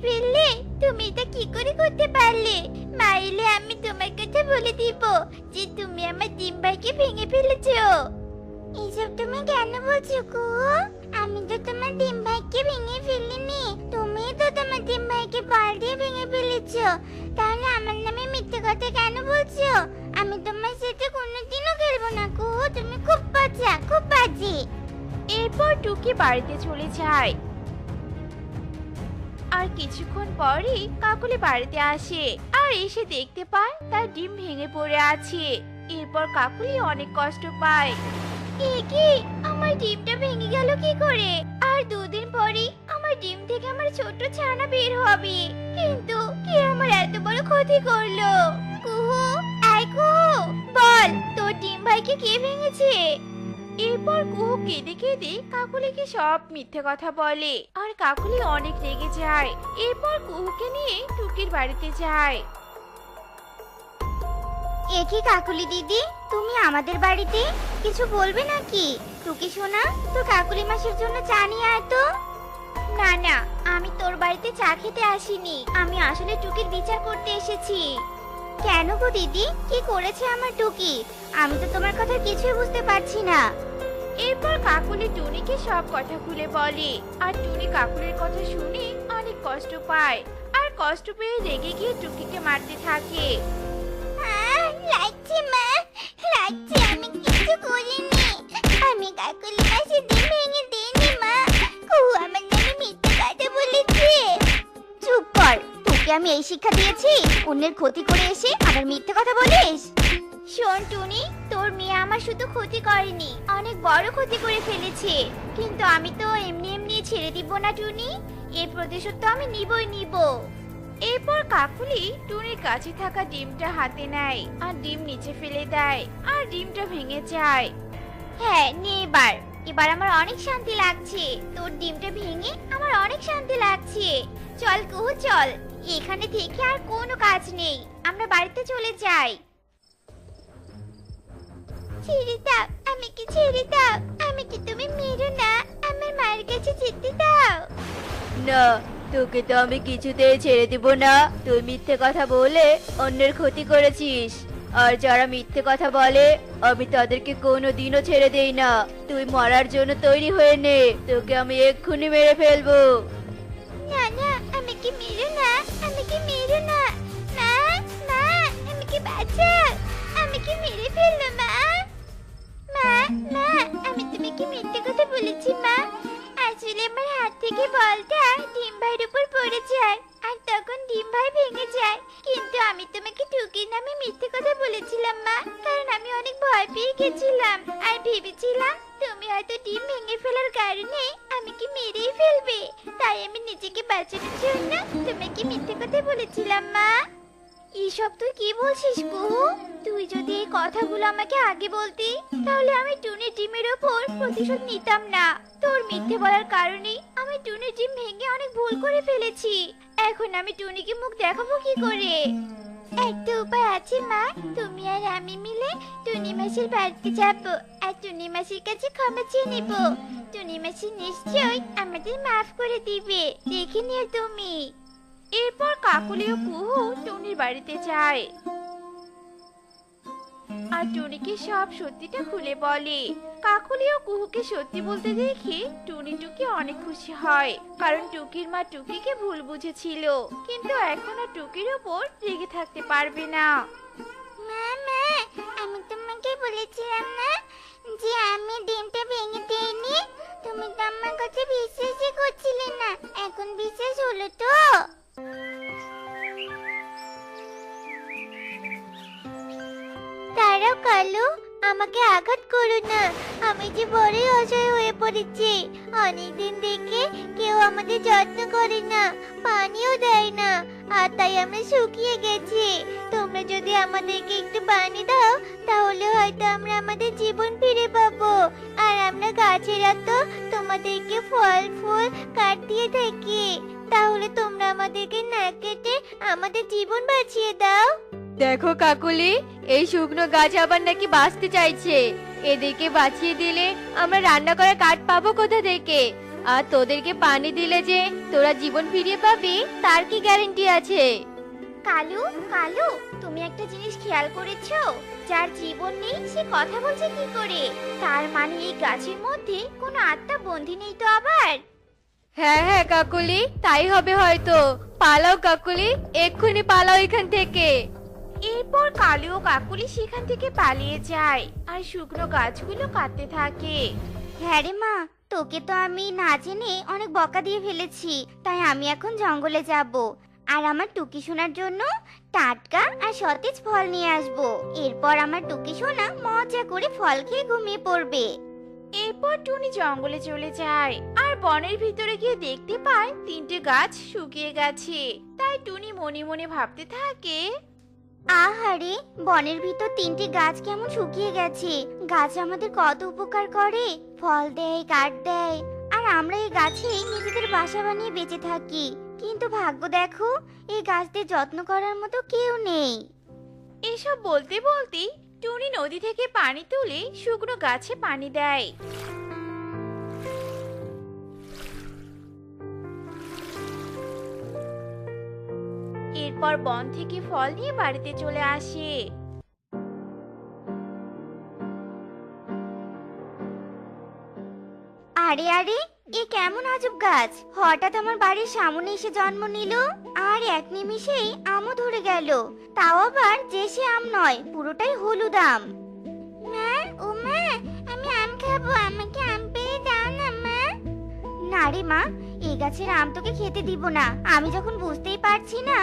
ফেললে? তুমি এটা কি করে করতে পারলে? মা এলে আমি তোমার কথা বলে দিব যে তুমি আমার ডিম ভাইকে ভেঙে ফেলেছো। এসব তুমি কেন বলছো কুহু? আমি তো তোমার ডিম ভাইকে ভেঙে ফেলিনি, তুমি তো তোমার ডিম ভাইকে বল দিয়ে ভেঙে ফেলেছো। তাহলে আমার নামে মিথ্যে কথা কেন বলছো? আমি তোমার সাথে কোনোদিনও খেলবো না কুহু, তুমি খুব বাজে, খুব বাজে। এরপর টুকি বাড়িতে চলে যায়। আর কিছুক্ষণ পরই কাকুলি বাড়িতে আসে আর এসে দেখতে পায় তার ডিম ভেঙে পড়ে আছে। এরপর কাকুলি অনেক কষ্ট পায়। এ কি, আমার ডিমটা ভেঙে গেল কি করে? আর দুদিন পরেই আমার ডিম থেকে আমার ছোট ছানা বের হবে, কিন্তু কে আমার এত বড় ক্ষতি করলো? কুহু, আয় কুহু, বল তোর ডিম ভাইকে কে ভেঙেছে? এরপর কুহু কেঁদে কেঁদে কাকুলিকে সব মিথ্যে কথা বলে আর কাকুলি অনেক রেগে যায়। এরপর কুহুকে নিয়ে টুকির বাড়িতে যায়। এ কি কাকুলি দিদি, তুমি আমাদের বাড়িতে কিছু বলবে নাকি? টুকি শোনা, তোর কাকুলি মাসির জন্য চা নিয়ে আয় তো। না না, আমি তোর বাড়িতে চা খেতে আসিনি, আমি আসলে টুকির বিচার করতে এসেছি। কেন গো দিদি, কি করেছে আমার টুকি? আমি তো তোমার কথা কিছুই বুঝতে পারছি না। এরপর কাকুলি টুনিকে সব কথা খুলে বলে আর টুনি কাকুলির কথা শুনে অনেক কষ্ট পায় আর কষ্ট পেয়ে রেগে গিয়ে টুকিকে মারতে থাকে। লাগছে মা, লাগছে, আমি কিছু করিনি, আমি কাকুলি মাসির ডিম ভেঙে দিইনি মা, কুহু আমার নামে মিথ্যে কথা বলেছে। চুপ কর, তোকে আমি এই শিক্ষা দিয়েছি অন্যের ক্ষতি করে এসে আবার মিথ্যে কথা বলিস? শোন টুনি, তোর মেয়ে আমার শুধু ক্ষতি করেনি, অনেক বড় ক্ষতি করে ফেলেছে, কিন্তু আমি তো এমনি এমনি ছেড়ে দিব না টুনি, এর প্রতিশোধ তো আমি নিবই নিব। এরপর কাকুলি টুনির কাছে থাকা ডিমটা হাতে নেয় আর ডিম নিচে ফেলে দেয় আর ডিমটা ভেঙে যায়। হ্যাঁ নে, এবার এবার আমার অনেক শান্তি লাগছে, তোর ডিমটা ভেঙে আমার অনেক শান্তি লাগছে। চল কুহু চল, এখানে থেকে আর কোনো কাজ নেই, আমরা বাড়িতে চলে যাই। ছেড়ে দাও, আমাকে ছেড়ে দাও, আমাকে তুমি মেরো না, আমার মায়ের কাছে যেতে দাও। না, তোকে তো আমি কিছুতেই ছেড়ে দিব না। তুই মিথ্যে কথা বলে অন্যের ক্ষতি করেছিস, আর যারা মিথ্যে কথা বলে আমি তাদেরকে কোনোদিনও ছেড়ে দেই না। তুই মরার জন্য তৈরি হয়ে নে, তোকে আমি এক্ষুনি মেরে ফেলবো। না না, আমাকে মেরো না, আমাকে মেরো না, মা, মা, আমাকে বাঁচাও, আমাকে মেরে ফেললো মা। মা, মা, আমি তোমাকে মিথ্যে কথা বলেছি মা, আসলে আমার হাত থেকে বলটা ডিম ভাইয়ের উপর পড়ে যায় আর তখন ডিম ভাই ভেঙে যায়, কিন্তু আমি তোমাকে টুকির নামে মিথ্যে কথা বলেছিলাম মা, কারণ আমি অনেক ভয় পেয়ে গেছিলাম আর ভেবেছিলাম তুমি হয়তো ডিম ভেঙে ফেলার কারণে আমাকে মেরেই ফেলবে, তাই আমি নিজেকে বাঁচানোর জন্য তোমাকে মিথ্যে কথা বলেছিলাম মা। এসব তুই কি বলছিস কুহু? তুই যদি এই কথাগুলো আমাকে আগে বলতি তাহলে আমি টুনির ডিমের ওপর প্রতিশোধ নিতাম না। তোর মিথ্যে বলার কারণে আমি টুনির ডিম ভেঙে অনেক ভুল করে ফেলেছি, এখন আমি টুনিকে মুখ দেখাবো কি করে? একটা উপায় আছে মা, তুমি আর আমি মিলে টুনি মাসির বাড়িতে যাবো আর টুনি মাসির কাছে ক্ষমা চেয়ে নিব, টুনি মাসি নিশ্চয়ই আমাদের মাফ করে দিবে, দেখে নিও তুমি। এরপর কাকুলি ও কুহু টুনির বাড়িতে যায় আর টুনিকে সব সত্যিটা খুলে বলে। কাকুলি ও কুহুকে সত্যি বলতে দেখে টুনি টুকি অনেক খুশি হয়, কারণ টুকির মা টুকিকে ভুল বুঝেছিল, কিন্তু এখন আর টুকির ওপর রেগে থাকতে পারবে না। মা, মা, আমি তোমাকে বলেছিলাম না যে আমি ডিমটা ভেঙে দেইনি, তুমি তো আমার কথা বিশ্বাসই করছিলে না, এখন বিশ্বাস হলো তো? তারাও কালু, আমাকে আঘাত করো না, আমি যে বড়ই অসহায় হয়ে পড়েছি, অনেকদিন থেকে কেউ আমাদের যত্ন করে না, পানিও দেয় না, আর তাই আমরা শুকিয়ে গেছি, তোমরা যদি আমাদেরকে একটু পানি দাও তাহলে হয়তো আমরা আমাদের জীবন ফিরে পাবো, আর আমরা গাছেরা তো তোমাদেরকে ফল ফুল কাট দিয়ে থাকি, তাহলে তোমরা আমাদেরকে না কেটে আমাদের জীবন বাঁচিয়ে দাও। দেখো কাকুলি, এই শুকনো গাছ আবার নাকি বাঁচতে চাইছে, এদেরকে বাঁচিয়ে দিলে আমরা রান্না করা কাঠ পাবো কোথা থেকে? আর তোদেরকে পানি দিলে যে তোরা জীবন ফিরিয়ে পাবি তার কি গ্যারান্টি আছে? কালু, কালু, তুমি একটা জিনিস খেয়াল করেছো? যার জীবন নেই সে কথা বলছে কি করে? তার মানে এই গাছের মধ্যে কোনো আত্মা বন্দী নেই তো আবার? হ্যাঁ হ্যাঁ কাকুলি, তাই হবে হয়তো। পালাও কাকুলি, এক্ষুনি পালাও এখান থেকে। এরপর কালু ও কাকুলি সেখান থেকে পালিয়ে যায় আর শুকনো গাছগুলো কাটতে থাকে। হ্যাঁ রে মা, তোকে তো আমি না জেনে অনেক বকা দিয়ে ফেলেছি, তাই আমি এখন জঙ্গলে যাব আর আমার টুকি সোনার জন্য টাটকা আর সতেজ ফল নিয়ে আসব। এরপর আমার টুকি সোনা মজা করে ফল খেয়ে ঘুমিয়ে পড়বে। এরপর টুনি জঙ্গলে চলে যায় আর বনের ভিতরে গিয়ে দেখতে পায় 3টে গাছ শুকিয়ে গেছে। তাই টুনি মনে মনে ভাবতে থাকে, আহারে, বনের ভিতর 3টে গাছ কেমন শুকিয়ে গেছে। গাছ আমাদের কত উপকার করে, ফল দেয়, কাঠ দেয়, আর আমরা এই গাছে নিজেদের বাসা বানিয়ে বেঁচে থাকি। কিন্তু ভাগ্য দেখো, এই গাছদের যত্ন করার মতো কেউ নেই। এসব বলতে বলতে টুনি নদী থেকে পানি তুলে শুকনো গাছে পানি দেয়। এরপর বন থেকে ফল নিয়ে বাড়িতে চলে আসে। আরে আরে, এ কেমন আজব গাছ! হঠাৎ আমার বাড়ির সামনে এসে জন্ম নিল আর এক নিমিষেই আমও ধরে গেল। তাও আবার যে সে আম নয়, পুরোটাই হলুদ আম। মা, ও মা, আমি আম খাবো, আমাকে আম পেড়ে দাও না মা। না রে মা, এই গাছের আম তোকে খেতে দিব না। আমি যখন বুঝতেই পারছি না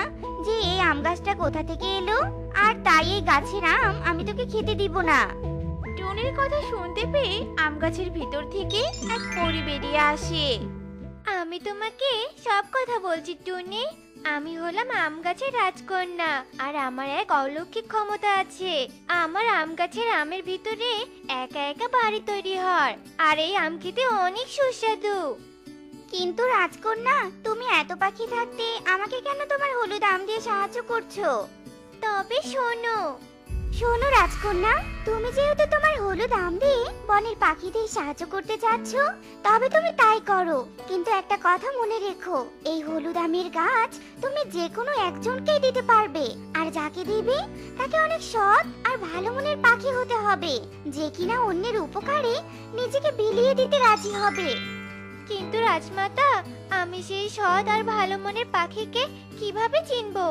যে এই আম গাছটা কোথা থেকে এলো, আর তাই এই গাছের আম আমি তোকে খেতে দিব না। টুনির কথা শুনতে পেয়ে আম গাছের ভিতর থেকে এক পরী বেরিয়ে আসে। আমি তোমাকে সব কথা বলছি টুনি। আমি হলাম আম গাছের রাজকন্যা আর আমার এক অলৌকিক ক্ষমতা আছে। আমার আম গাছের আমের ভিতরে একা একা বাড়ি তৈরি হয় আর এই আম খেতে অনেক সুস্বাদু। কিন্তু রাজকন্যা, তুমি এত পাখি থাকতে আমাকে কেন তোমার হলুদ আম দিয়ে সাহায্য করছো? তবে শোনো, শোনো রাজকন্যা, তুমি যেহেতু তোমার হলুদ আম দিয়ে বনের পাখিদের সাহায্য করতে চাচ্ছ, তবে তুমি তাই করো। কিন্তু একটা কথা মনে রেখো, এই হলুদ আমের গাছ তুমি যে কোনো একজনকেই দিতে পারবে, আর যাকে দিবে তাকে অনেক সৎ আর ভালো মনের পাখি হতে হবে, যে কিনা অন্যের উপকারে নিজেকে বিলিয়ে দিতে রাজি হবে। কিন্তু রাজমাতা, আমি সেই সৎ আর ভালো মনের পাখিকে কিভাবে চিনবো?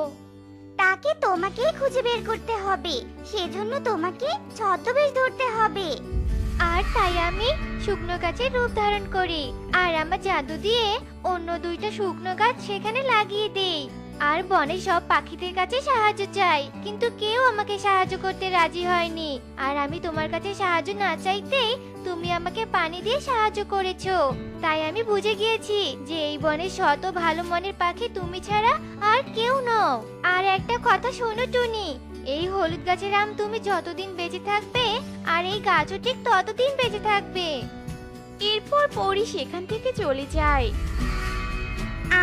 তাকে তোমাকেই খুঁজে বের করতে হবে। সেজন্য তোমাকে ছদ্মবেশ ধরতে হবে। আর তাই আমি শুকনো গাছের রূপ ধারণ করি আর আমার জাদু দিয়ে অন্য 2টা শুকনো গাছ সেখানে লাগিয়ে দেই। আর বনে সব পাখিদের কাছে সাহায্য চাই, কিন্তু কেউ আমাকে সাহায্য করতে রাজি হয়নি। আর আমি তোমার কাছে সাহায্য না চাইতেই তুমি আমাকে পানি দিয়ে সাহায্য করেছো। তাই আমি বুঝে গিয়েছি যে এই বনের শত ভালো মনের পাখি তুমি ছাড়া আর কেউ নও। আর একটা কথা শোনো টুনি, এই হলুদ গাছের আম তুমি যতদিন বেঁচে থাকবে আর এই গাছও ঠিক ততদিন বেঁচে থাকবে। এরপর পরি সেখান থেকে চলে যায়।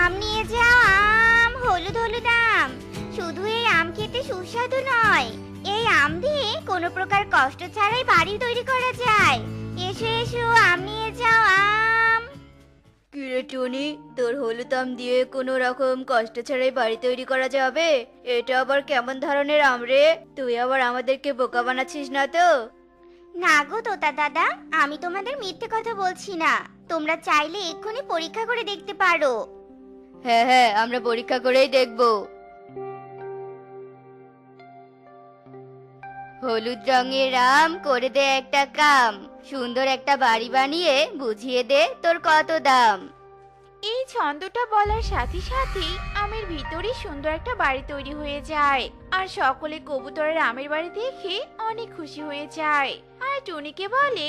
আম নিয়ে যাও, আম, হলুদ হলুদ আম। শুধু এই আম খেতে সুস্বাদু নয়, এই আম দিয়ে কোনো প্রকার কষ্ট ছাড়াই বাড়ি তৈরি করা যায়। এসো এসো, আম নিয়ে যাও, আম। কিরে টুনি, তোর হলুদ আম দিয়ে কোনো রকম কষ্ট ছাড়াই বাড়ি তৈরি করা যাবে? এটা আবার কেমন ধরনের আম রে? তুই আবার আমাদেরকে বোকা বানাচ্ছিস না তো? না গো তোতা দাদা, আমি তোমাদের মিথ্যে কথা বলছি না। তোমরা চাইলে এক্ষুনি পরীক্ষা করে দেখতে পারো। হ্যাঁ হ্যাঁ, আমরা পরীক্ষা করেই দেখবো। হলুদ রঙের আম, করে দে একটা কাম। সুন্দর একটা বাড়ি বানিয়ে বুঝিয়ে দে তোর কত দাম। এই ছন্দটা বলার সাথে সাথেই আমের ভিতরে সুন্দর একটা বাড়ি তৈরি হয়ে যায় আর সকলে কবুতরের আমের বাড়ি দেখে অনেক খুশি হয়ে যায় আর টুনিকে বলে,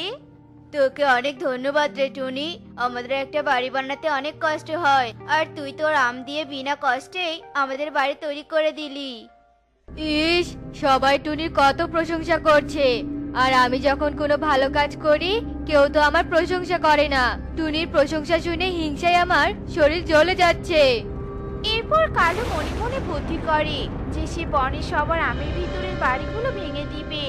তোকে অনেক ধন্যবাদ রে টুনি। আমাদের একটা বাড়ি বানাতে অনেক কষ্ট হয়, আর তুই তোর আম দিয়ে বিনা কষ্টেই আমাদের বাড়ি তৈরি করে দিলি। ইস, সবাই টুনির কত প্রশংসা করছে, আর আমি যখন কোনো ভালো কাজ করি কেউ তো আমার প্রশংসা করে না। টুনির প্রশংসা শুনে হিংসায় আমার শরীর জ্বলে যাচ্ছে। এরপর কালু মনে মনে বুদ্ধি করে যে সে বনের সবার আমের ভিতরের বাড়িগুলো ভেঙে দিবে।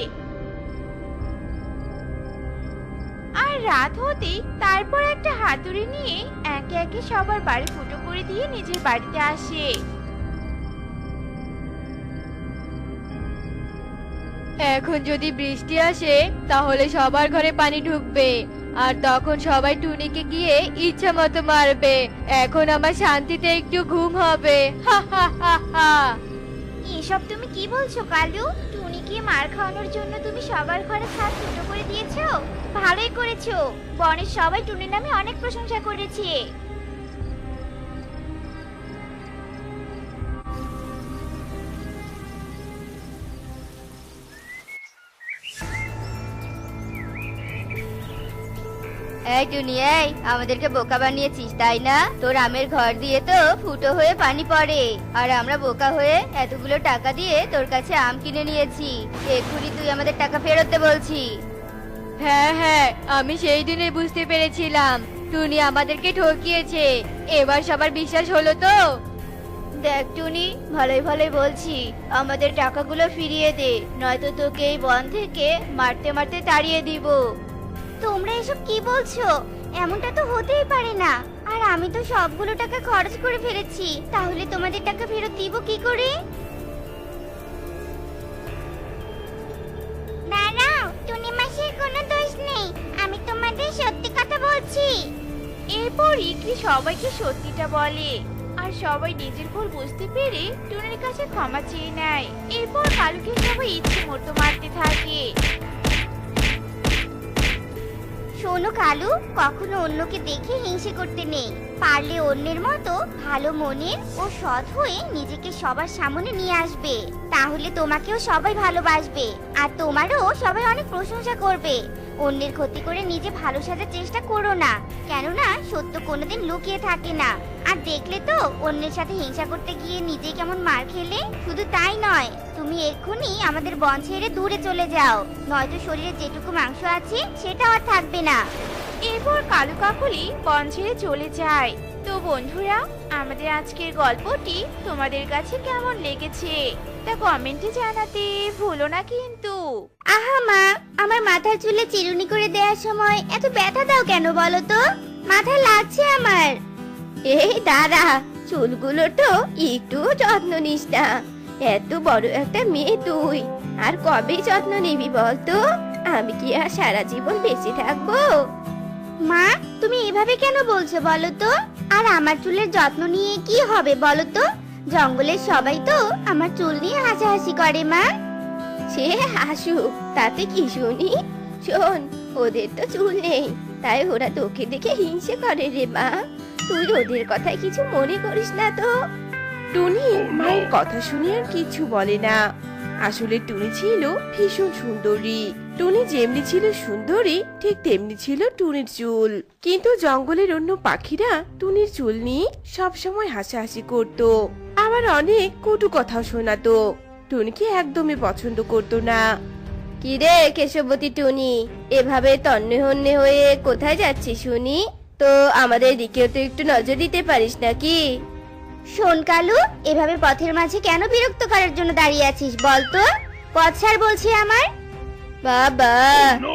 আর রাত হতেই তারপর একটা হাতুড়ি নিয়ে একে একে সবার বাড়ি ফুটো করে দিয়ে নিজের বাড়িতে আসে। এখন যদি বৃষ্টি আসে তাহলে সবার ঘরে পানি ঢুকবে, আর তখন সবাই টুনিকে গিয়ে ইচ্ছা মতো মারবে। এখন আমার শান্তিতে একটু ঘুম হবে। হা হা হা হা। এসব তুমি কি বলছো কালু? টুনিকে মার খাওয়ানোর জন্য তুমি সবার ঘরে ছাদ ফুটো করে দিয়েছো? ভালোই করেছো। বনের সবাই টুনির নামে অনেক প্রশংসা করেছে। এই টুনি, এই আমাদেরকে বোকা বানিয়েছিস তাই না? তোর আমের ঘর দিয়ে তো ফুটো হয়ে পানি পড়ে, আর আমরা বোকা হয়ে এতগুলো টাকা দিয়ে তোর কাছে আম কিনে নিয়েছি। এক্ষুনি তুই আমাদের টাকা ফেরত দে বলছি। হ্যাঁ হ্যাঁ, আমি সেই দিনে বুঝতে পেরেছিলাম টুনি আমাদেরকে ঠকিয়েছে। এবার সবার বিশ্বাস হলো তো? দেখ টুনি, ভালোই ভালোই বলছি, আমাদের টাকাগুলো ফিরিয়ে দে, নয়তো তোকে এই বন থেকে মারতে মারতে তাড়িয়ে দিব। তোমরা এসব কি বলছো? এমনটা তো হতেই পারে না। আর আমি তো সবগুলো টাকা খরচ করে ফেলেছি, তাহলে তোমাদের টাকা ফেরত দিব কি করে? দাঁড়াও, টুনি মাসির কোনো দোষ নেই, আমি তোমাদের সত্যি কথা বলছি। এরপর ইকরি সবাইকে সত্যিটা বলে, আর সবাই নিজের ভুল বুঝতে পেরে টুনির কাছে ক্ষমা চেয়ে নেয়। এরপর কালুকে সবাই ইচ্ছে মতো মারতে থাকে। শোনো কালু, কখনো অন্যকে দেখে হিংসে করতে নেই। পারলে অন্যের মতো ভালো মনের ও সৎ হয়ে নিজেকে সবার সামনে নিয়ে আসবে, তাহলে তোমাকেও সবাই ভালোবাসবে, আর তোমারও সবাই অনেক প্রশংসা করবে। অন্যের ক্ষতি করে নিজে ভালো সাজার চেষ্টা করো না, কেননা সত্য কোনোদিন লুকিয়ে থাকে না। আর দেখলে তো অন্যের সাথে হিংসা করতে গিয়ে নিজে কেমন মার খেলে। শুধু তাই নয়, তুমি এক্ষুনি আমাদের বন ছেড়ে দূরে চলে যাও, নয়তো শরীরে যেটুকু মাংস আছে সেটা আর থাকবে না। এরপর কালু কাকুলি বন ছেড়ে চলে যায়। তো বন্ধুরা, আমাদের আজকের গল্পটি তোমাদের কাছে কেমন লেগেছে তা কমেন্টে জানাতে ভুলো না কিন্তু। আহা মা, আমার মাথার চুলে চিরুনি করে দেওয়ার সময় এত ব্যথা দাও কেন বলো তো? মাথা লাগছে আমার। এই দাঁড়া, চুলগুলো তো একটু যত্ন নিস না। এত বড় একটা মেয়ে তুই, আর কবে যত্ন নিবি বলতো? আমি কি আর সারা জীবন বেঁচে থাকবো? মা, তুমি এভাবে কেন বলছো বলো তো? আর আমার চুলের যত্ন নিয়ে কি হবে বলো তো? জঙ্গলের সবাই তো আমার চুল নিয়ে হাসাহাসি করে মা। সে হাসুক, তাতে কি শুনি। শোন, ওদের তো চুল নেই, তাই ওরা তোকে দেখে হিংসে করে রে মা। তুই ওদের কথায় কিছু মনে করিস না তো। টুনি মায়ের কথা শুনে আর কিছু বলে না। আসলে টুনি ছিল ভীষণ সুন্দরী। টুনি যেমনি ছিল সুন্দরী, ঠিক তেমনি ছিল টুনির চুল। কিন্তু জঙ্গলের অন্য পাখিরা টুনির চুল নিয়ে সবসময় হাসাহাসি করত, আবার অনেক কটু কথাও শোনাতো। টুনিকে একদমই পছন্দ করতো না। কি রে কেশবতী টুনি, এভাবে তন্নে হন্যে হয়ে কোথায় যাচ্ছিস শুনি? তো আমাদের দিকেও তো একটু নজর দিতে পারিস নাকি? শোন কালু, এভাবে পথের মাঝে কেন বিরক্ত করার জন্য দাঁড়িয়ে আছিস বলতো? পথ ছাড় বলছি আমার। বাবা,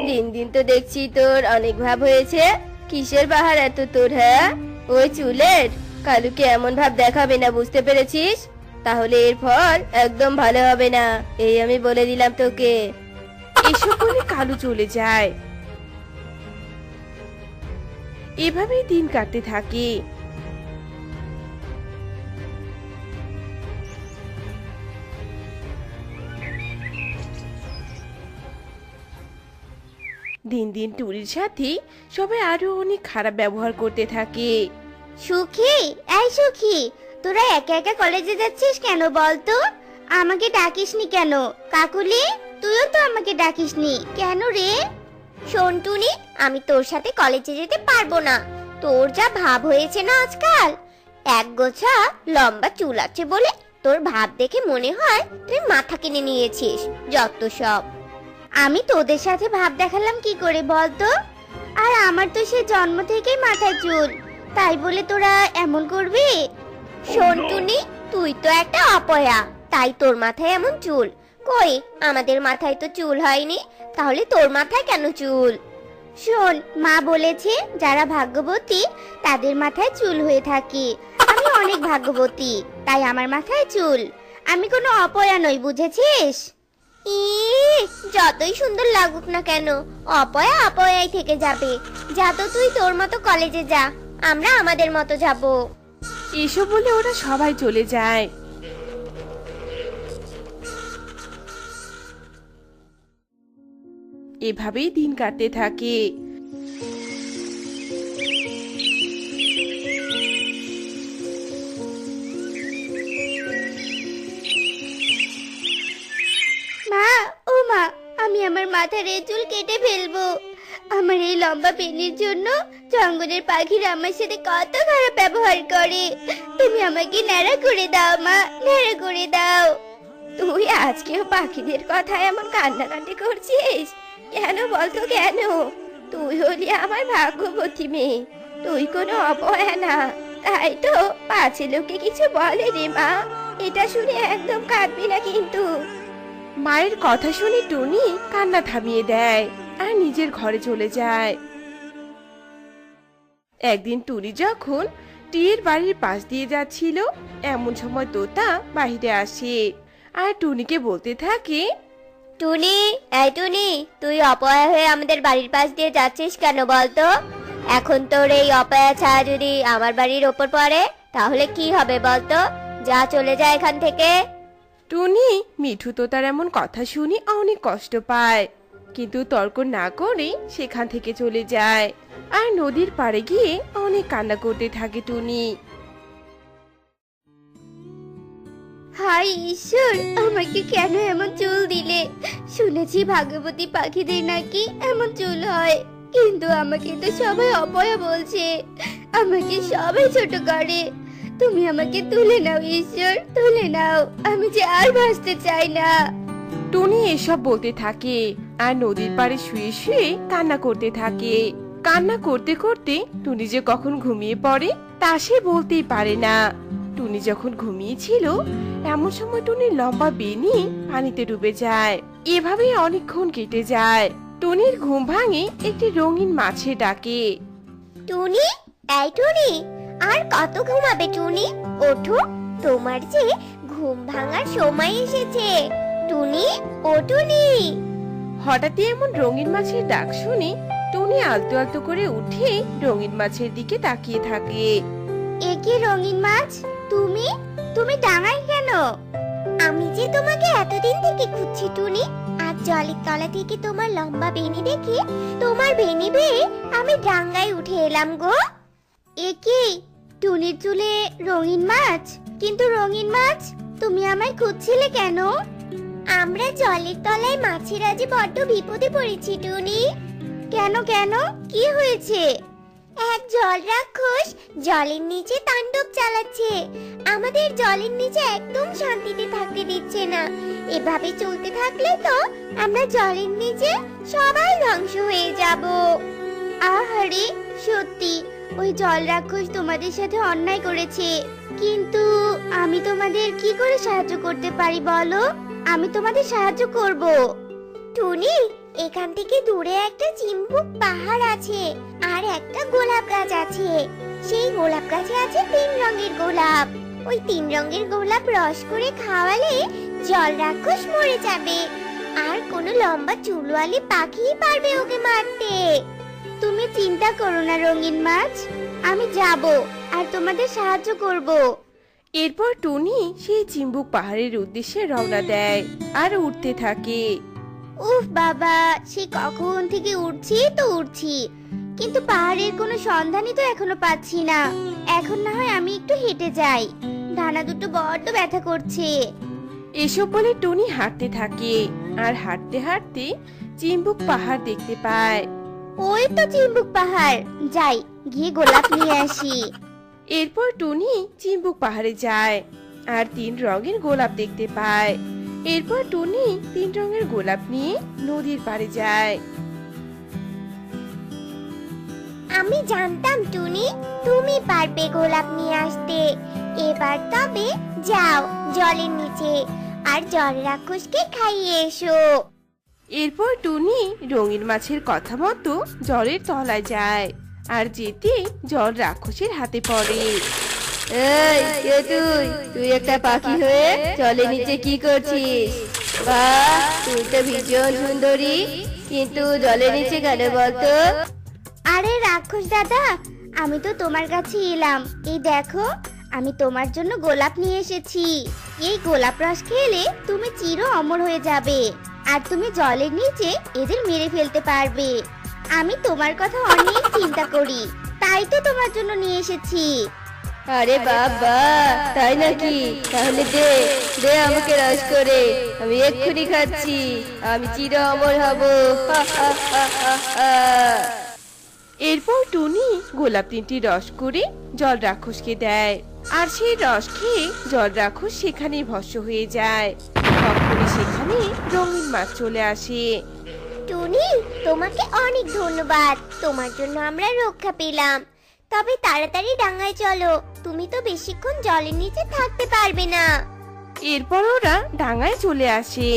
দিন দিন তো দেখছি তোর অনেক ভাব হয়েছে। কিসের বাহার এত তোর? হ্যাঁ, ওই চুলের? কালুকে এমন ভাব দেখাবে না, বুঝতে পেরেছিস? তাহলে এর ফল একদম ভালো হবে না, এই আমি বলে দিলাম তোকে। এসব বলে কালু চলে যায়। এভাবেই দিন কাটতে থাকে। দিন দিন টুনির সাথে সবাই আরো অনেক খারাপ ব্যবহার করতে থাকে। সুখী, এই সুখী, তোরা একা একা কলেজে যাচ্ছিস কেন বলতো? আমাকে ডাকিসনি কেন? কাকুলি, তুইও তো আমাকে ডাকিসনি কেন রে? শোন টুনি, আমি তোর সাথে কলেজে যেতে পারবো না। তোর যা ভাব হয়েছে না আজকাল, এক গোছা লম্বা চুল আছে বলে তোর ভাব দেখে মনে হয় তুই মাথা কিনে নিয়েছিস। যত সব। আমি তোদের সাথে ভাব দেখালাম কি করে বলতো? আর আমার তো সে জন্ম থেকেই মাথায় চুল, তাই বলে তোরা এমন করবি? শোন টুনি, তুই তো একটা অপয়া, তাই তোর মাথায় এমন চুল। কই, আমাদের মাথায় তো চুল হয়নি, তাহলে তোর মাথায় কেন চুল? শোন, মা বলেছে যারা ভাগ্যবতী তাদের মাথায় চুল হয়ে থাকে। আমি অনেক ভাগ্যবতী, তাই আমার মাথায় চুল। আমি কোনো অপয়া নই, বুঝেছিস? যতই সুন্দর লাগুক না কেন, অপয়া অপয়াই থেকে যাবে। যা তো তুই তোর মতো কলেজে যা, আমরা আমাদের মতো যাব। এসব বলে ওরা সবাই চলে যায়। এভাবেই দিন কাটতে থাকে। মা, ও মা, আমি আমার মাথার এই চুল কেটে ফেলবো। আমার এই লম্বা বেনির জন্য জঙ্গলের পাখিরা আমার সাথে কত খারাপ ব্যবহার করে। তুমি আমাকে ন্যাড়া করে দাও মা, ন্যাড়া করে দাও। তুই আজকেও পাখিদের কথা এমন কান্নাকাটি করছিস কেন বলতো, কেন? তুই হলি আমার ভাগ্যবতী মেয়ে, তুই কোনো অপয়া না। তাই তো পাছে লোকে কিছু বলে রে মা। এটা শুনে একদম কাঁদবি না কিন্তু। মায়ের কথা শুনে টুনি কান্না থামিয়ে দেয় আর নিজের ঘরে চলে যায়। একদিন টুনি যখন টিয়ের বাড়ির পাশ দিয়ে যাচ্ছিল, এমন সময় তোতা বাহিরে আসে আর টুনিকে বলতে থাকে, টুনি, এই টুনি, তুই অপয়া হয়ে আমাদের বাড়ির পাশ দিয়ে যাচ্ছিস কেন বলতো? এখন তোর এই অপয়া ছায়া যদি আমার বাড়ির ওপর পড়ে তাহলে কি হবে বলতো? যা, চলে যা এখান থেকে। টুনি মিঠু তোতার এমন কথা শুনে অনেক কষ্ট পায়, কিন্তু তর্ক না করে সেখান থেকে চলে যায় আর নদীর পাড়ে গিয়ে অনেক কান্না করতে থাকে টুনি। হাই ঈশ্বর, আমাকে কেন এমন চুল দিলে? শুনেছি ভাগ্যবতী পাখিদের নাকি এমন চুল হয়, কিন্তু আমাকে তো সবাই অপয়া বলছে, আমাকে সবাই ছোট করে। তুমি আমাকে তুলে নাও ঈশ্বর, তুলে নাও। আমি যে আর বাঁচতে চাই না। টুনি এসব বলতে থাকে আর নদীর পাড়ে শুয়ে শুয়ে কান্না করতে থাকে। কান্না করতে করতে টুনি যে কখন ঘুমিয়ে পড়ে তা সে বলতেই পারে না। টুনি যখন ঘুমিয়েছিল এমন সময় টুনির লম্বা বেনি পানিতে ডুবে যায়। এভাবেই অনেকক্ষণ কেটে যায়। টুনির ঘুম ভাঙে একটি রঙিন মাছের ডাকে। টুনি, এই টুনি, আর কত ঘুমাবে টুনি? ওঠো, তোমার যে ঘুম ভাঙার সময় এসেছে। টুনি, ও টুনি। হঠাৎই এমন রঙিন মাছের ডাক শুনে টুনি আলতো আলতো করে উঠে রঙিন মাছের দিকে তাকিয়ে থাকে। এ কি রঙিন মাছ? তুমি তুমি ডাঙায় কেন? আমি যে তোমাকে এতদিন থেকে খুঁজছি টুনি। আজ জলের তলা থেকে তোমার লম্বা বেনি দেখে তোমার বেনি বেয়ে আমি ডাঙ্গায় উঠে এলাম গো। এ কি, টুনির চুলে রঙিন মাছ? কিন্তু রঙিন মাছ, তুমি আমায় খুঁজছিলে কেন? আমরা জলের তলায় মাছের আজ বড্ড বিপদে পড়েছি টুনি। কেন কেন, কি হয়েছে? এক জল রাক্ষস জলের নিচে তাণ্ডব চালাচ্ছে। আমাদের জলের নিচে একদম শান্তিতে থাকতে দিচ্ছে না। এভাবে চলতে থাকলে তো আমরা জলের নিচে সবাই ধ্বংস হয়ে যাব। আহারে, সত্যি ওই জল রাক্ষস তোমাদের সাথে অন্যায় করেছে। কিন্তু আমি তোমাদের কি করে সাহায্য করতে পারি বলো? আমি তোমাদের সাহায্য করব। টুনি, এখান থেকে দূরে একটা চিম্বুক পাহাড় আছে আর একটা গোলাপ গাছ আছে। সেই গোলাপ গাছে আছে 3 রঙের গোলাপ। ওই 3 রঙের গোলাপ রস করে খাওয়ালে জল রাক্ষস মরে যাবে, আর কোনো লম্বা চুলওয়ালি পাখি পারবে ওকে মারতে। তুমি চিন্তা করো না রঙিন মাছ, আমি যাব আর তোমাদের সাহায্য করব। এরপর টুনি সেই চিম্বুক পাহাড়ের উদ্দেশ্যে রওনা দেয় আর উঠতে থাকে। উফ বাবা, সে কখন থেকে উঠছি, কিন্তু পাহাড়ের কোনো সন্ধানই তো এখনো পাচ্ছি না। এখন না হয় আমি একটু হেঁটে যাই, ডানা দুটো বড্ড ব্যথা করছে। এসব বলে টুনি হাঁটতে থাকে আর হাঁটতে হাঁটতে চিম্বুক পাহাড় দেখতে পায়। ওই তো চিম্বুক পাহাড়, যাই গিয়ে গোলাপ নিয়ে আসি। এরপর টুনি চিম্বুক পাহাড়ে যায় আর 3 রঙের গোলাপ দেখতে পায়। এরপর টুনি 3 রঙের গোলাপ নিয়ে নদীর পাড়ে যায়। আমি জানতাম টুনি তুমি পারবে গোলাপ নিয়ে আসতে। এবার তবে যাও জলের নিচে আর জল রাক্ষসকে খাইয়ে এসো। এরপর টুনি রঙিন মাছের কথা মতো জলের তলায় যায় আর যেতে জল রাক্ষসের হাতে পড়ে। এই কে তুই? তুই একটা পাখি হয়ে জলের নিচে কি করছিস? বাহ, তুই তো ভীষণ সুন্দরী, কিন্তু জলের নিচে কেন বলতো? আরে রাক্ষস দাদা, আমি তো তোমার কাছে এলাম। এই দেখো, আমি তোমার জন্য গোলাপ নিয়ে এসেছি। এই গোলাপ রস খেলে তুমি চির অমর হয়ে যাবে, আর তুমি জলের নিচে এদের মেরে ফেলতে পারবে। আমি তোমার কথা অনেক চিন্তা করি, তাই তো তোমার জন্য নিয়ে এসেছি। আরে বাবা, তাই নাকি? তাহলে দে দে আমাকে রস করে, আমি এক্ষুনি খাচ্ছি, আমি চির অমর হব। হা, হা, হা, হা, হা। এরপর টুনি গোলাপ তিনটি রস করে জল রাক্ষসকে দেয়, আর সেই রস খেয়ে জল রাক্ষস সেখানেই ভস্ম হয়ে যায়। তখনই সেখানে রঙিন মাছ চলে আসে। টুনি, তোমাকে অনেক ধন্যবাদ, তোমার জন্য আমরা রক্ষা পেলাম। তবে তাড়াতাড়ি ডাঙায় চলো, তুমি তো বেশিক্ষণ জলের নিচে থাকতে পারবে না। এরপর ওরা ডাঙায় চলে আসে।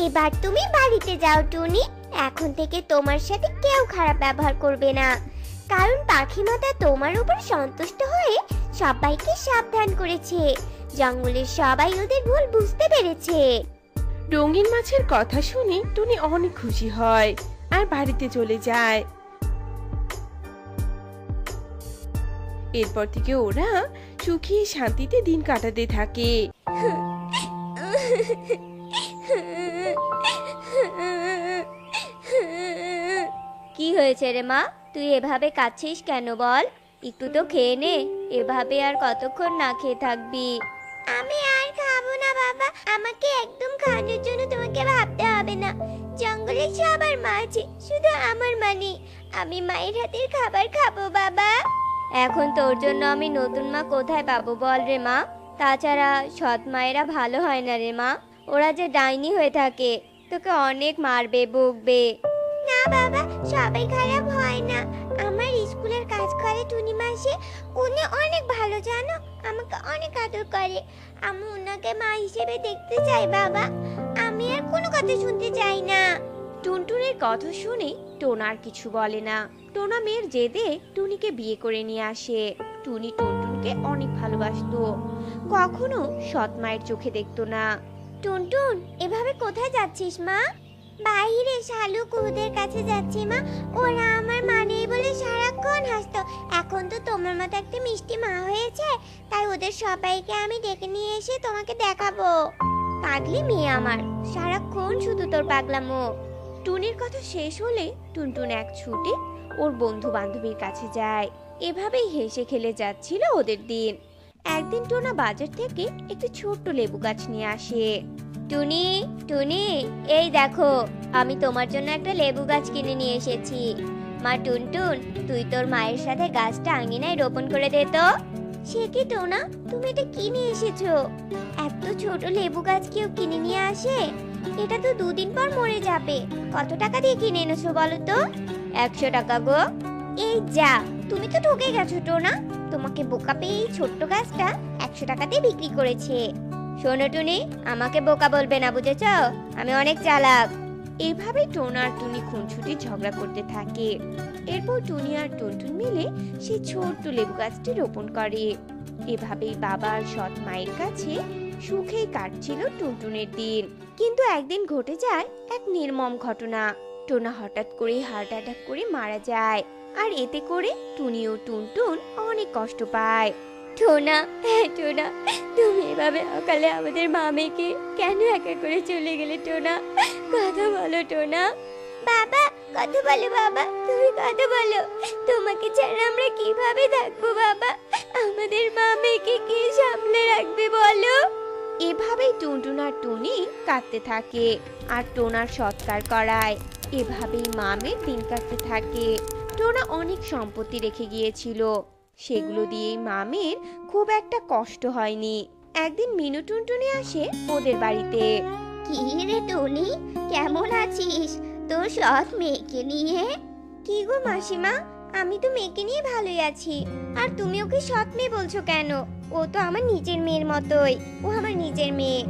এবার তুমি বাড়িতে যাও টুনি। এখন থেকে তোমার সাথে কেউ খারাপ ব্যবহার করবে না, কারণ পাখি মাতা তোমার উপর সন্তুষ্ট হয়ে সবাইকে সাবধান করেছে। জঙ্গলের সবাই ওদের ভুল বুঝতে পেরেছে। রঙিন মাছের কথা শুনে টুনি অনেক খুশি হয় আর বাড়িতে চলে যায়। এরপর থেকে ওরা সুখী শান্তিতে দিন কাটাতে থাকে। কি হয়েছে রে মা? তুই এভাবে কাঁদছিস কেন বল? একটু তো খেয়ে নে, এভাবে আর কতক্ষণ না খেয়ে থাকবি? আমি আর খাবো না বাবা, আমাকে একদম খাওয়ানোর জন্য তোমাকে ভাবতে হবে না। জঙ্গলে সবার মা আছে, শুধু আমার মা নেই। আমি মায়ের হাতের খাবার খাবো বাবা। এখন তোর জন্য আমি নতুন মা কোথায় পাবো বল রে মা? তাছাড়া সৎ মায়েরা ভালো হয় না রে মা, ওরা যে ডাইনি হয়ে থাকে, তোকে অনেক মারবে, বকবে। না বাবা, সবাই খারাপ হয় না। আমার স্কুলের কাজ করে টুনি মাসি, উনি অনেক ভালো জানো, আমাকে অনেক আদর করে। আমি ওনাকে মা হিসেবে দেখতে চাই বাবা, আমি আর কোনো কথা শুনতে চাই না। টুনটুনের কথা শুনে টোনা আর কিছু বলে না। টোনা মেয়ের জেদে টুনিকে বিয়ে করে নিয়ে আসে। টুনি টুনটুনকে অনেক ভালোবাসতো, কখনো সৎ মায়ের চোখে দেখতো না। টুনটুন, এভাবে কোথায় যাচ্ছিস মা? বাইরে শালু কুহুদের কাছে যাচ্ছি মা, ওরা আমার মা নেই বলে সারাক্ষণ হাসতো। এখন তো তোমার মতো একটা মিষ্টি মা হয়েছে, তাই ওদের সবাইকে আমি ডেকে নিয়ে এসে তোমাকে দেখাবো। পাগলি মেয়ে আমার, সারাক্ষণ শুধু তোর পাগলামো। টুনির কথা শেষ হলে টুনটুন এক ছুটে ওর বন্ধু বান্ধবীর কাছে যায়। এভাবেই হেসে খেলে যাচ্ছিল ওদের দিন। একদিন টোনা বাজার থেকে একটি ছোট্ট লেবু গাছ নিয়ে আসে। টুনি, টুনি, এই দেখো, আমি তোমার জন্য একটা লেবু গাছ কিনে নিয়ে এসেছি। মা টুনটুন, তুই তোর মায়ের সাথে গাছটা আঙিনায় রোপণ করে দে তো। সে কি টোনা, তুমি এটা কি নিয়ে এসেছো? এত ছোট লেবু গাছ কেউ কিনে নিয়ে আসে? এটা তো 2 দিন পর মরে যাবে। কত টাকা দিয়ে কিনে এনেছো বলো তো? 100 টাকা গো। এই যা, তুমি তো ঠকে গেছো টোনা। তোমাকে বোকা পেয়ে এই ছোট্ট গাছটা 100 টাকাতে বিক্রি করেছে। শোনো টুনি, আমাকে বোকা বলবে না, বুঝেছো? আমি অনেক চালাক। এভাবে টোনা আর টুনি খুনছুটি ঝগড়া করতে থাকে। এরপর টুনি আর টুনটুন মিলে সেই ছোট্ট লেবু গাছটি রোপণ করে। এভাবেই বাবা আর সৎ মায়ের কাছে সুখেই কাটছিল টুনটুনের দিন। কিন্তু একদিন ঘটে যায় এক নির্মম ঘটনা। টোনা হঠাৎ করে হার্ট অ্যাটাক করে মারা যায়, আর এতে করে টুনি ও টুনটুন অনেক কষ্ট পায়। টোনা, হ্যাঁ টোনা, তুমি এভাবে অকালে আমাদের মামিকে কেন একা করে চলে গেলে টোনা? কথা বলো টোনা। বাবা, কথা বলো বাবা, তুমি কথা বলো। তোমাকে ছাড়া আমরা কিভাবে থাকবো বাবা? আমাদের মামিকে কে সামলে রাখবে বলো? এভাবেই টুনটুন আর টুনি কাঁদতে থাকে আর টোনার সৎকার করায়। এভাবেই মামের দিন কাটতে থাকে। টোনা অনেক সম্পত্তি রেখে গিয়েছিল, সেগুলো দিয়েই মামের খুব একটা কষ্ট হয়নি। একদিন মিনু টুনটুনি আসে ওদের বাড়িতে। কি রে টুনি, কেমন আছিস তোর সৎ মেয়েকে নিয়ে? কি গো মাসিমা, আমি তো মেয়েকে নিয়ে ভালোই আছি। আর তুমি ওকে সৎ মেয়ে বলছো কেন? ও তো আমার নিজের মেয়ের মতোই, ও আমার নিজের মেয়ে।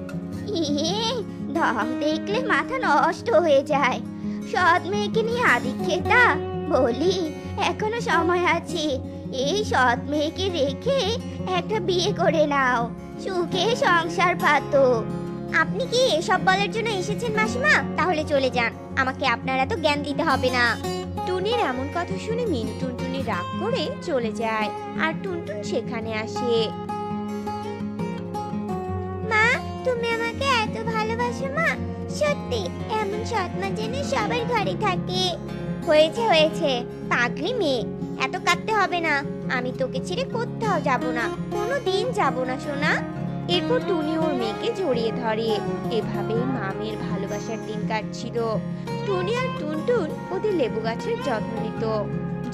ঢং দেখলে মাথা নষ্ট হয়ে যায়। সৎ মেয়েকে নিয়ে আদিক্ষেতা, বলি এখনো সময় আছে। এই সৎ মেয়েকে রেখে একটা বিয়ে করে নাও, সুখে সংসার পাতো। আপনি কি এসব বলার জন্য এসেছেন মাসিমা? তাহলে চলে যান, আমাকে আপনারা তো জ্ঞান দিতে হবে না। টুনির এমন কথা শুনে মিনু টুনটুনি রাগ করে চলে যায় আর টুনটুন সেখানে আসে। মা, তুমি আমাকে এত ভালোবাসো মা? সত্যি এমন সৎ মা যেন সবার ঘরে থাকে। হয়েছে হয়েছে, পাগলি মেয়ে, এত কাঁদতে হবে না। আমি তোকে ছেড়ে কোথাও যাব না, কোনোদিন যাব না সোনা। এরপর টুনি ওর মেয়েকে জড়িয়ে ধরে। এভাবেই মামের ভালোবাসার দিন কাটছিল। টুনি আর টুনটুন ওদের লেবু গাছের যত্ন নিত।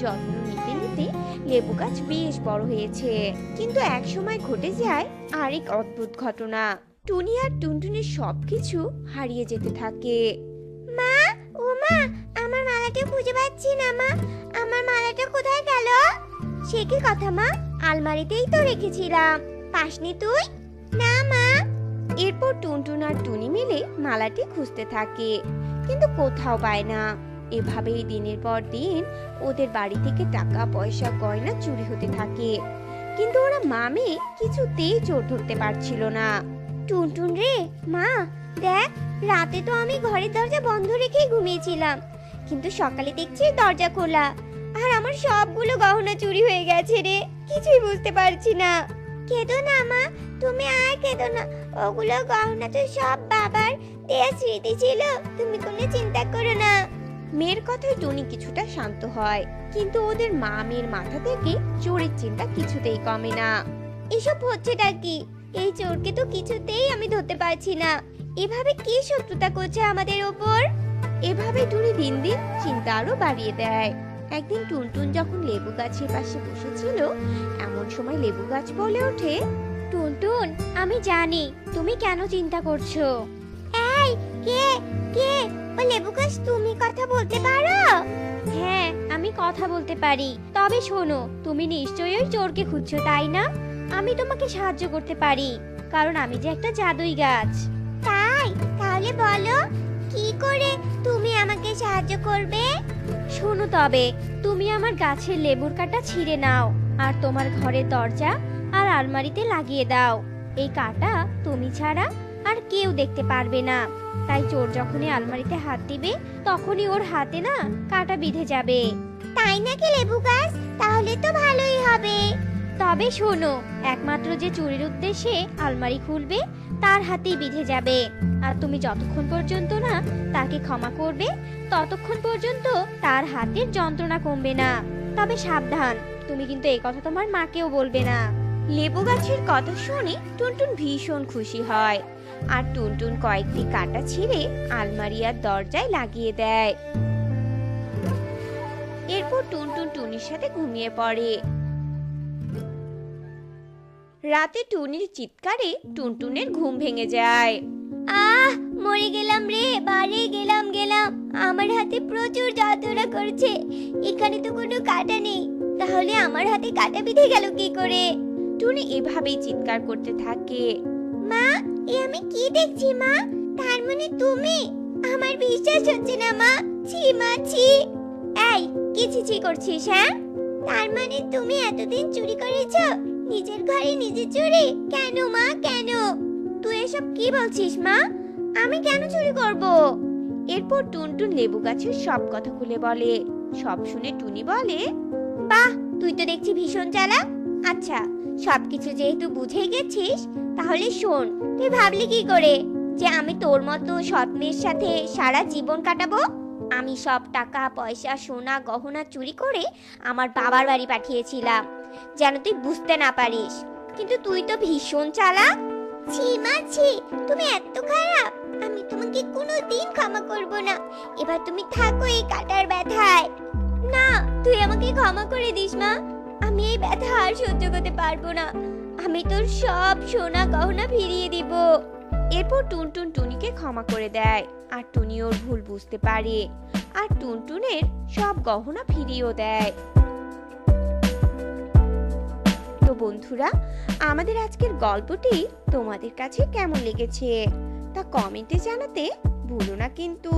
যত্ন নিতে নিতে লেবু গাছ বেশ বড় হয়েছে। কিন্তু এক সময় ঘটে যায় আরেক অদ্ভুত ঘটনা। টুনি আর টুনটুনের সবকিছু হারিয়ে যেতে থাকে। মা, ও মা, আমার মালাটা খুঁজে পাচ্ছি না মা। আমার মালাটা কোথায় গেল? সে কি কথা মা, আলমারিতেই তো রেখেছিলাম। পাসনি তুই? না মা। এরপর টুনটুন আর টুনি মিলে মালাটি খুঁজতে থাকে, কিন্তু কোথাও পায় না। এভাবেই দিনের পর দিন ওদের বাড়ি থেকে টাকা পয়সা গয়না চুরি হতে থাকে, কিন্তু ওরা মামে কিছুতেই চোর ধরতে পারছিল না। টুনটুন রে, মা দেখ, রাতে তো আমি ঘরের দরজা বন্ধ রেখেই ঘুমিয়েছিলাম, কিন্তু সকালে দেখছি দরজা খোলা, আর আমার সবগুলো গহনা চুরি হয়ে গেছে রে। কিছুই বুঝতে পারছি না। কেঁদো না মা, তুমি আর কেঁদো না। ওগুলো গহনা তো সব বাবার দেয়া স্মৃতি ছিল, তুমি কোনো চিন্তা করো না। মেয়ের কথায় টুনি কিছুটা শান্ত হয়, কিন্তু ওদের মামের মাথা থেকে চোরের চিন্তা কিছুতেই কমে না। এসব হচ্ছেটা কি? এই চোরকে তো কিছুতেই আমি ধরতে পারছি না। এভাবে কি শত্রুতা করছে আমাদের ওপর? এভাবে টুনি দিন দিন চিন্তা আরো বাড়িয়ে দেয়। একদিন টুনটুন যখন লেবু গাছের পাশে বসেছিল, এমন সময় লেবু গাছ বলে ওঠে, টুনটুন, আমি জানি তুমি কেন চিন্তা করছো। এই, কে কে? ও লেবু গাছ, তুমি কথা বলতে পারো? হ্যাঁ, আমি কথা বলতে পারি। তবে শোনো, তুমি নিশ্চয়ই ওই চোরকে খুঁজছো, তাই না? আমি তোমাকে সাহায্য করতে পারি, কারণ আমি যে একটা জাদুই গাছ। তাই? তাহলে বলো, কি করে তুমি আমাকে সাহায্য করবে? শোনো তবে, তুমি আমার গাছের লেবুর কাঁটা ছিঁড়ে নাও আর তোমার ঘরের দরজা আর আলমারিতে লাগিয়ে দাও। এই কাঁটা তুমি ছাড়া আর কেউ দেখতে পারবে না। তাই চোর যখনই আলমারিতে হাত দিবে, তখনই ওর হাতে না কাঁটা বিঁধে যাবে। তাই নাকি লেবু গাছ? তাহলে তো ভালোই হবে। তবে শোনো, একমাত্র যে চুরির উদ্দেশ্যে আলমারি খুলবে তার হাতেই বিঁধে যাবে। আর তুমি যতক্ষণ পর্যন্ত না তাকে ক্ষমা করবে, ততক্ষণ পর্যন্ত তার হাতের যন্ত্রণা কমবে না। তবে সাবধান, তুমি কিন্তু এই কথা তোমার মাকেও বলবে না। লেবু গাছের কথা শুনে টুনটুন ভীষণ খুশি হয়, আর টুনটুন কয়েকটি কাঁটা ছিঁড়ে আলমারি আর দরজায় লাগিয়ে দেয়। এরপর টুনটুন টুনির সাথে ঘুমিয়ে পড়ে। রাতে টুনির চিৎকারে টুনটুনের ঘুম ভেঙে যায়। আহ, মরে গেলাম রে, বাড়ি গেলাম। আমার হাতে প্রচুর যন্ত্রণা করছে। এখানে তো কোনো কাঁটা নেই, তাহলে আমার হাতে কাঁটা বিঁধে গেল কি করে? টুনি এভাবেই চিৎকার করতে থাকে। মা, এ আমি কি দেখছি মা? তার মানে তুমি? আমার বিশ্বাস হচ্ছে না মা। ছি মা, ছি। এই, কি ছি করছিস? হ্যাঁ, তার মানে তুমি এতদিন চুরি করেছো? নিজের ঘরে নিজে চুরি? কেন মা, কেন? তুই এসব কি বলছিস মা? আমি কেন চুরি করব? এরপর টুনটুন লেবু গাছের সব কথা খুলে বলে। সব শুনে টুনি বলে, বাহ, তুই তো দেখছি ভীষণ চালাক। আচ্ছা, সবকিছু যেহেতু বুঝে গেছিস, তাহলে শোন, তুই ভাবলি কি করে যে আমি তোর মতো সৎ মেয়ের সাথে সারা জীবন কাটাবো? আমি সব টাকা পয়সা সোনা গহনা চুরি করে আমার বাবার বাড়ি পাঠিয়েছিলাম, যেন তুই বুঝতে না পারিস। কিন্তু তুই তো ভীষণ চালাক। ছি মা, ছি, তুমি এত খারাপ। আমি তোমাকে কোনোদিন ক্ষমা করব না। এবার তুমি থাকো এই কাটার ব্যথায়। না, তুই আমাকে ক্ষমা করে দিস মা। আমি এই ব্যথা আর সহ্য করতে পারবো না। আমি তোর সব সোনা গহনা ফিরিয়ে দিব। এরপর টুনটুন টুনিকে ক্ষমা করে দেয়, আর টুনি ওর ভুল বুঝতে পারে, আর টুনটুনের সব গহনা ফিরিয়েও দেয়। তো বন্ধুরা, আমাদের আজকের গল্পটি তোমাদের কাছে কেমন লেগেছে তা কমেন্টে জানাতে ভুলো না কিন্তু।